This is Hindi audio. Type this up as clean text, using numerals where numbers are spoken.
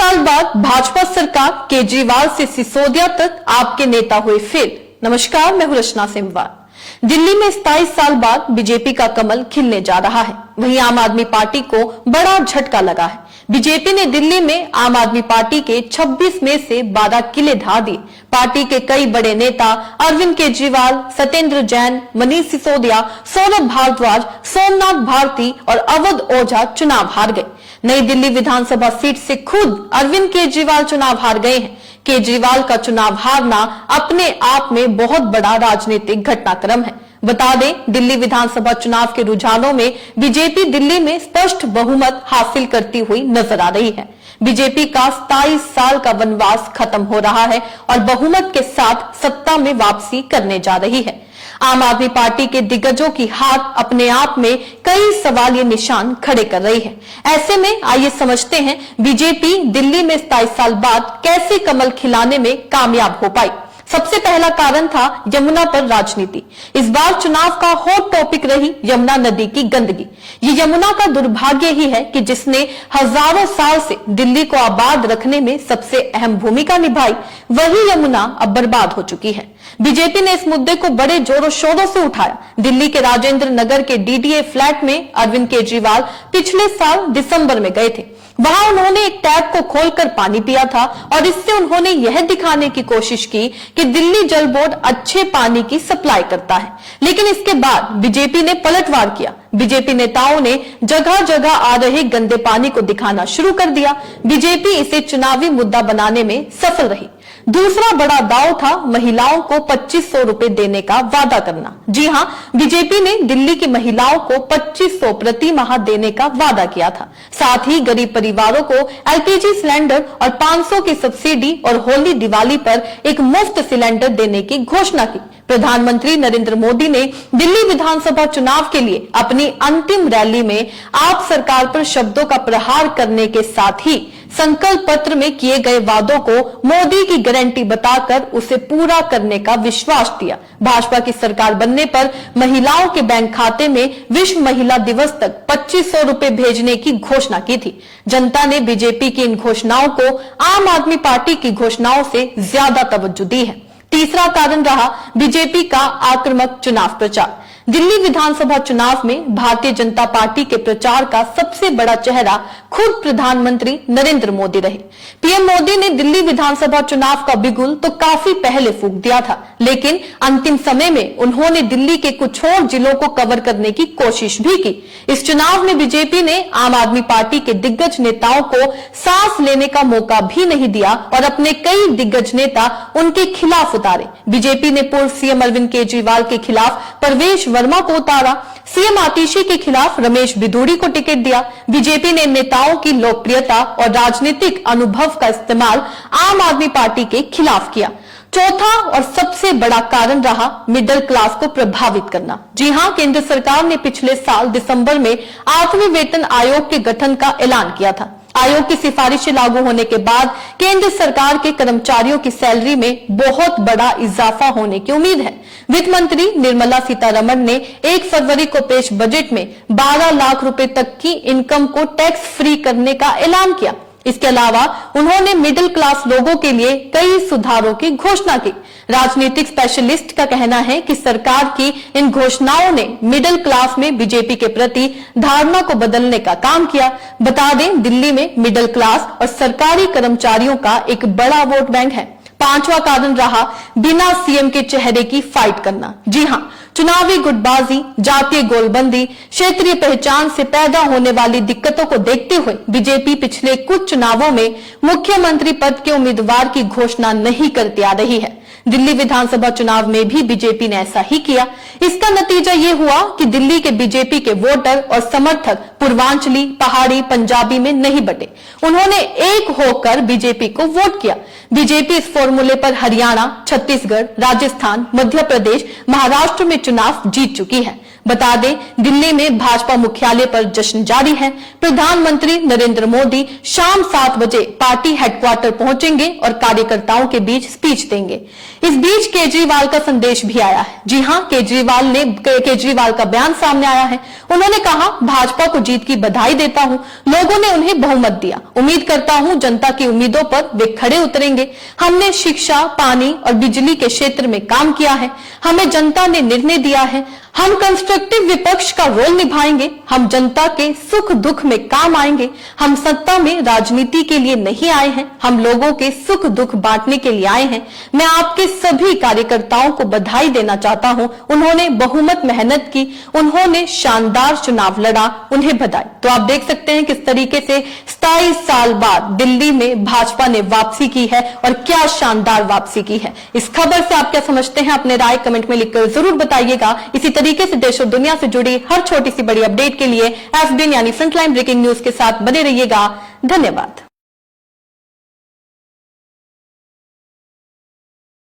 साल बाद भाजपा सरकार केजरीवाल से सिसोदिया तक आपके नेता हुए फेल। नमस्कार, मैं हूं रचना सिमवार। दिल्ली में 27 साल बाद बीजेपी का कमल खिलने जा रहा है। वहीं आम आदमी पार्टी को बड़ा झटका लगा है। बीजेपी ने दिल्ली में आम आदमी पार्टी के 26 में से 12 किले ढा दिए। पार्टी के कई बड़े नेता अरविंद केजरीवाल, सत्येंद्र जैन, मनीष सिसोदिया, सौरभ भारद्वाज, सोमनाथ भारती और अवध ओझा चुनाव हार गए। नई दिल्ली विधानसभा सीट से खुद अरविंद केजरीवाल चुनाव हार गए हैं। केजरीवाल का चुनाव हारना अपने आप में बहुत बड़ा राजनीतिक घटनाक्रम है। बता दें, दिल्ली विधानसभा चुनाव के रुझानों में बीजेपी दिल्ली में स्पष्ट बहुमत हासिल करती हुई नजर आ रही है। बीजेपी का 27 साल का वनवास खत्म हो रहा है और बहुमत के साथ सत्ता में वापसी करने जा रही है। आम आदमी पार्टी के दिग्गजों की हार अपने आप में कई सवालिया निशान खड़े कर रही है। ऐसे में आइए समझते हैं बीजेपी दिल्ली में 27 साल बाद कैसे कमल खिलाने में कामयाब हो पाई। सबसे पहला कारण था यमुना पर राजनीति। इस बार चुनाव का हॉट टॉपिक रही यमुना नदी की गंदगी। ये यमुना का दुर्भाग्य ही है कि जिसने हजारों साल से दिल्ली को आबाद रखने में सबसे अहम भूमिका निभाई, वही यमुना अब बर्बाद हो चुकी है। बीजेपी ने इस मुद्दे को बड़े जोरों शोरों से उठाया। दिल्ली के राजेंद्र नगर के डीडीए फ्लैट में अरविंद केजरीवाल पिछले साल दिसंबर में गए थे। वहां उन्होंने एक टैप को खोलकर पानी पिया था और इससे उन्होंने यह दिखाने की कोशिश की कि दिल्ली जल बोर्ड अच्छे पानी की सप्लाई करता है। लेकिन इसके बाद बीजेपी ने पलटवार किया। बीजेपी नेताओं ने जगह जगह आ रहे गंदे पानी को दिखाना शुरू कर दिया। बीजेपी इसे चुनावी मुद्दा बनाने में सफल रही। दूसरा बड़ा दांव था महिलाओं को 2500 रुपए देने का वादा करना। जी हां, बीजेपी ने दिल्ली की महिलाओं को 2500 प्रति माह देने का वादा किया था। साथ ही गरीब परिवारों को एलपीजी सिलेंडर और 500 की सब्सिडी और होली दिवाली पर एक मुफ्त सिलेंडर देने की घोषणा की। प्रधानमंत्री नरेंद्र मोदी ने दिल्ली विधानसभा चुनाव के लिए अपनी अंतिम रैली में आप सरकार पर शब्दों का प्रहार करने के साथ ही संकल्प पत्र में किए गए वादों को मोदी की गारंटी बताकर उसे पूरा करने का विश्वास दिया। भाजपा की सरकार बनने पर महिलाओं के बैंक खाते में विश्व महिला दिवस तक 2500 रुपए भेजने की घोषणा की थी। जनता ने बीजेपी की इन घोषणाओं को आम आदमी पार्टी की घोषणाओं से ज्यादा तवज्जो दी है। तीसरा कारण रहा बीजेपी का आक्रामक चुनाव प्रचार। दिल्ली विधानसभा चुनाव में भारतीय जनता पार्टी के प्रचार का सबसे बड़ा चेहरा खुद प्रधानमंत्री नरेंद्र मोदी रहे। पीएम मोदी ने दिल्ली विधानसभा चुनाव का बिगुल तो काफी पहले फूंक दिया था, लेकिन अंतिम समय में उन्होंने दिल्ली के कुछ और जिलों को कवर करने की कोशिश भी की। इस चुनाव में बीजेपी ने आम आदमी पार्टी के दिग्गज नेताओं को सांस लेने का मौका भी नहीं दिया और अपने कई दिग्गज नेता उनके खिलाफ उतारे। बीजेपी ने पूर्व सीएम अरविंद केजरीवाल के खिलाफ परवेश वर्मा को उतारा। सीएम आतिशी के खिलाफ रमेश बिधूड़ी को टिकट दिया। बीजेपी ने नेताओं की लोकप्रियता और राजनीतिक अनुभव का इस्तेमाल आम आदमी पार्टी के खिलाफ किया। चौथा और सबसे बड़ा कारण रहा मिडिल क्लास को प्रभावित करना। जी हां, केंद्र सरकार ने पिछले साल दिसंबर में 8वें वेतन आयोग के गठन का ऐलान किया था। आयोग की सिफारिशें लागू होने के बाद केंद्र सरकार के कर्मचारियों की सैलरी में बहुत बड़ा इजाफा होने की उम्मीद है। वित्त मंत्री निर्मला सीतारमण ने 1 फरवरी को पेश बजट में 12 लाख रुपए तक की इनकम को टैक्स फ्री करने का ऐलान किया। इसके अलावा उन्होंने मिडिल क्लास लोगों के लिए कई सुधारों की घोषणा की। राजनीतिक स्पेशलिस्ट का कहना है कि सरकार की इन घोषणाओं ने मिडिल क्लास में बीजेपी के प्रति धारणा को बदलने का काम किया। बता दें, दिल्ली में मिडिल क्लास और सरकारी कर्मचारियों का एक बड़ा वोट बैंक है। पांचवा कारण रहा बिना सीएम के चेहरे की फाइट करना। जी हां, चुनावी गुटबाजी, जातीय गोलबंदी, क्षेत्रीय पहचान से पैदा होने वाली दिक्कतों को देखते हुए बीजेपी पिछले कुछ चुनावों में मुख्यमंत्री पद के उम्मीदवार की घोषणा नहीं करती आ रही है। दिल्ली विधानसभा चुनाव में भी बीजेपी ने ऐसा ही किया। इसका नतीजा ये हुआ कि दिल्ली के बीजेपी के वोटर और समर्थक पूर्वांचली, पहाड़ी, पंजाबी में नहीं बटे। उन्होंने एक होकर बीजेपी को वोट किया। बीजेपी इस फॉर्मूले पर हरियाणा, छत्तीसगढ़, राजस्थान, मध्य प्रदेश, महाराष्ट्र में चुनाव जीत चुकी है। बता दें, दिल्ली में भाजपा मुख्यालय पर जश्न जारी है। प्रधानमंत्री नरेंद्र मोदी शाम 7 बजे पार्टी हेडक्वार्टर पहुंचेंगे और कार्यकर्ताओं के बीच स्पीच देंगे। इस बीच केजरीवाल का संदेश भी आया है। जी हां, केजरीवाल का बयान सामने आया है। उन्होंने कहा, भाजपा को जीत की बधाई देता हूं, लोगों ने उन्हें बहुमत दिया, उम्मीद करता हूं जनता की उम्मीदों पर वे खड़े उतरेंगे। हमने शिक्षा, पानी और बिजली के क्षेत्र में काम किया है, हमें जनता ने निर्णय दिया है, हम कंस्ट्रक्टिव विपक्ष का रोल निभाएंगे, हम जनता के सुख दुख में काम आएंगे, हम सत्ता में राजनीति के लिए नहीं आए हैं, हम लोगों के सुख दुख बांटने के लिए आए हैं। मैं आपके सभी कार्यकर्ताओं को बधाई देना चाहता हूं, उन्होंने बहुमत मेहनत की, उन्होंने शानदार चुनाव लड़ा, उन्हें बधाई। तो आप देख सकते हैं किस तरीके से 27 साल बाद दिल्ली में भाजपा ने वापसी की है और क्या शानदार वापसी की है। इस खबर से आप क्या समझते हैं, अपने राय कमेंट में लिखकर जरूर बताइएगा। इसी तरीके से देश और दुनिया से जुड़ी हर छोटी सी बड़ी अपडेट के लिए FBN यानी फ्रंटलाइन ब्रेकिंग न्यूज के साथ बने रहिएगा। धन्यवाद।